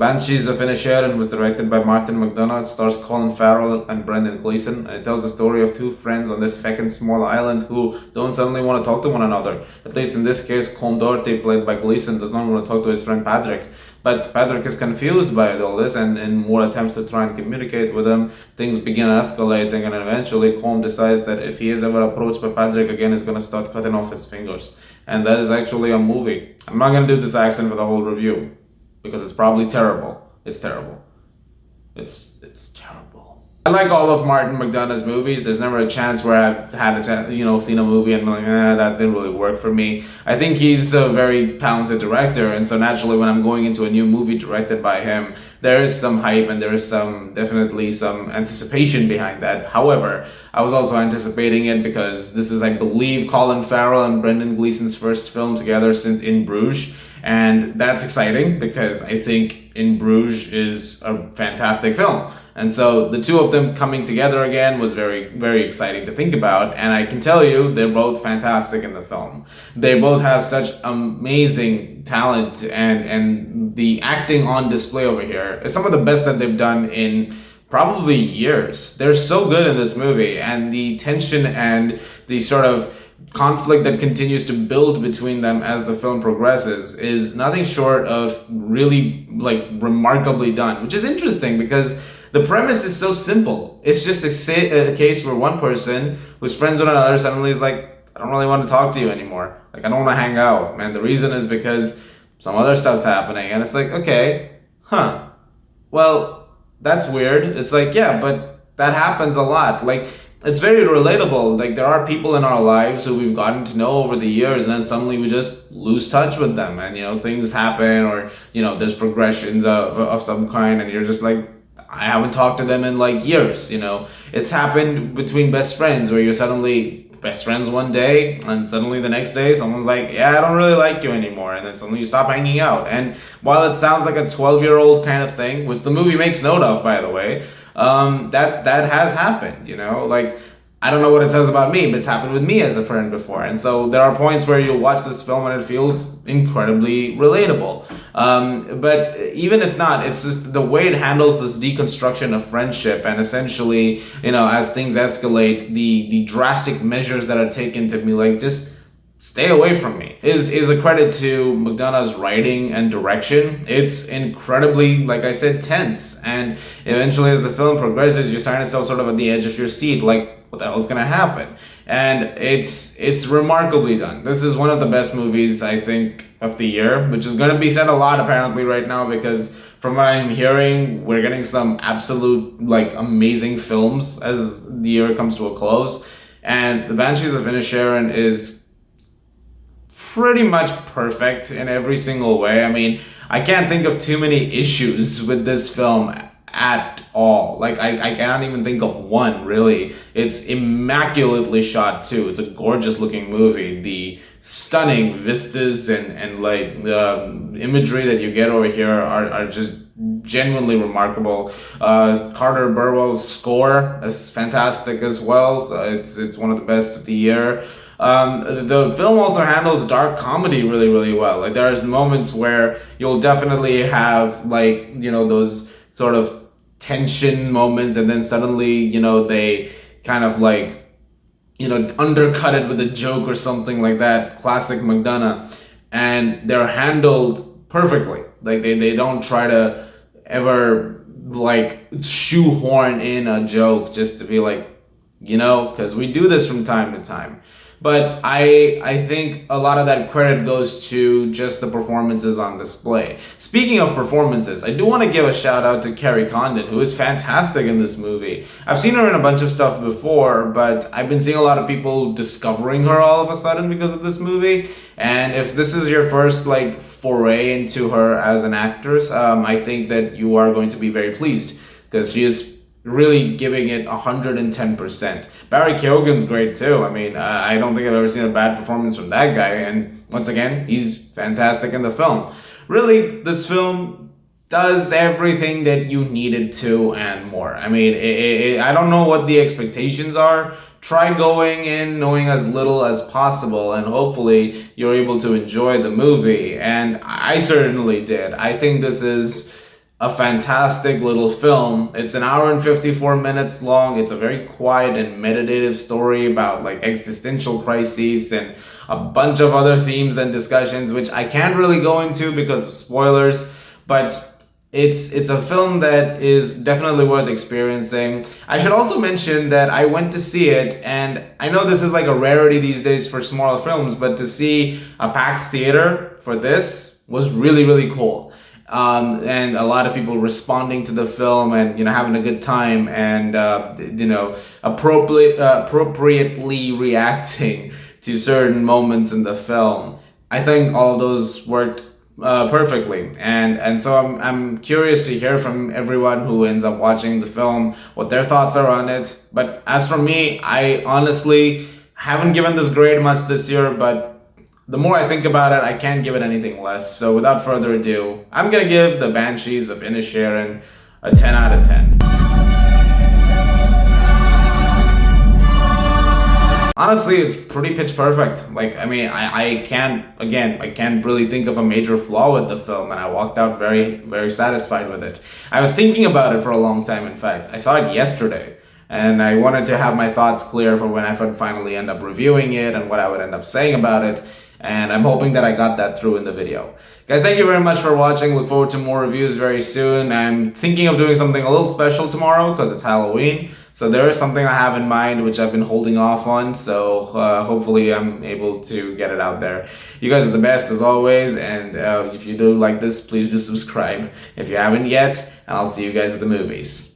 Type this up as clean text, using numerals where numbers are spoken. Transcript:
Banshees of Inisherin was directed by Martin McDonagh. It stars Colin Farrell and Gleeson, and it tells the story of two friends on this fucking small island who don't suddenly want to talk to one another. At least in this case, Colm Doherty, played by Gleeson, does not want to talk to his friend Patrick. But Patrick is confused by all this, and in more attempts to try and communicate with him, things begin escalating, and eventually Colm decides that if he is ever approached by Patrick again, he's going to start cutting off his fingers. And that is actually a movie. I'm not going to do this accent for the whole review, because it's probably terrible. It's terrible. It's terrible. I like all of Martin McDonagh's movies. There's never a chance where I've had a chance, seen a movie and been like, that didn't really work for me. I think he's a very talented director, and so naturally when I'm going into a new movie directed by him, there is some hype and there is definitely some anticipation behind that. However, I was also anticipating it because this is, I believe, Colin Farrell and Brendan Gleeson's first film together since In Bruges. And that's exciting because I think In Bruges is a fantastic film. And so the two of them coming together again was very, very exciting to think about. And I can tell you, they're both fantastic in the film. They both have such amazing talent, and the acting on display over here is some of the best that they've done in probably years. They're so good in this movie, and the tension and the sort of conflict that continues to build between them as the film progresses is nothing short of really remarkably done, which is interesting because the premise is so simple. It's just a case where one person who's friends with another suddenly is like, I don't really want to talk to you anymore. I don't want to hang out. And the reason is because some other stuff's happening. And it's like, okay, well, that's weird. It's like, yeah, but that happens a lot. It's very relatable. There are people in our lives who we've gotten to know over the years, and then suddenly we just lose touch with them, and things happen, or there's progressions of some kind, and you're just like, I haven't talked to them in years. It's happened between best friends where you're suddenly best friends one day, and suddenly the next day someone's like, yeah, I don't really like you anymore, and then suddenly you stop hanging out. And while it sounds like a 12-year-old kind of thing, which the movie makes note of, by the way, that has happened. I don't know what it says about me, but it's happened with me as a friend before. And so there are points where you'll watch this film and it feels incredibly relatable. But even if not, it's just the way it handles this deconstruction of friendship, and essentially, as things escalate, the drastic measures that are taken to be just stay away from me, is a credit to McDonagh's writing and direction. It's incredibly, like I said, tense. And eventually as the film progresses, you're starting to feel sort of at the edge of your seat, what the hell's gonna happen? And it's remarkably done. This is one of the best movies, I think, of the year, which is gonna be said a lot apparently right now, because from what I'm hearing, we're getting some absolute amazing films as the year comes to a close. And The Banshees of Inisherin is pretty much perfect in every single way. I mean, I can't think of too many issues with this film at all. I can't even think of one, really. It's immaculately shot too. It's a gorgeous looking movie. The stunning vistas and the imagery that you get over here are just genuinely remarkable. Carter Burwell's score is fantastic as well. So it's one of the best of the year. The film also handles dark comedy really, really well. There's moments where you'll definitely have those sort of tension moments, and then suddenly they kind of undercut it with a joke or something like that. Classic McDonagh. And they're handled perfectly. They don't try to ever shoehorn in a joke just to be because we do this from time to time. But I think a lot of that credit goes to just the performances on display. Speaking of performances, I do want to give a shout out to Carrie Condon, who is fantastic in this movie. I've seen her in a bunch of stuff before, but I've been seeing a lot of people discovering her all of a sudden because of this movie. And if this is your first foray into her as an actress, I think that you are going to be very pleased, because she is really giving it 110%. Barry Keoghan's great too. I mean, I don't think I've ever seen a bad performance from that guy, and once again, he's fantastic in the film. Really, this film does everything that you needed to and more. I mean, I don't know what the expectations are. Try going in knowing as little as possible, and hopefully you're able to enjoy the movie, and I certainly did. I think this is a fantastic little film. It's an hour and 54 minutes long. It's a very quiet and meditative story about like existential crises and a bunch of other themes and discussions, which I can't really go into because of spoilers, but it's a film that is definitely worth experiencing. I should also mention that I went to see it, and I know this is like a rarity these days for smaller films, but to see a packed theater for this was really, really cool. And a lot of people responding to the film and having a good time and appropriately reacting to certain moments in the film. I think all those worked perfectly, and so I'm curious to hear from everyone who ends up watching the film what their thoughts are on it. But as for me, I honestly haven't given this grade much this year, but the more I think about it, I can't give it anything less. So without further ado, I'm gonna give the Banshees of Inisherin a 10 out of 10. Honestly, it's pretty pitch perfect. Like, I mean, I can't really think of a major flaw with the film, and I walked out very, very satisfied with it. I was thinking about it for a long time, in fact. I saw it yesterday, and I wanted to have my thoughts clear for when I would finally end up reviewing it and what I would end up saying about it. And I'm hoping that I got that through in the video. Guys, thank you very much for watching. Look forward to more reviews very soon. I'm thinking of doing something a little special tomorrow because it's Halloween. So there is something I have in mind which I've been holding off on. So hopefully I'm able to get it out there. You guys are the best as always. And if you do like this, please do subscribe if you haven't yet. And I'll see you guys at the movies.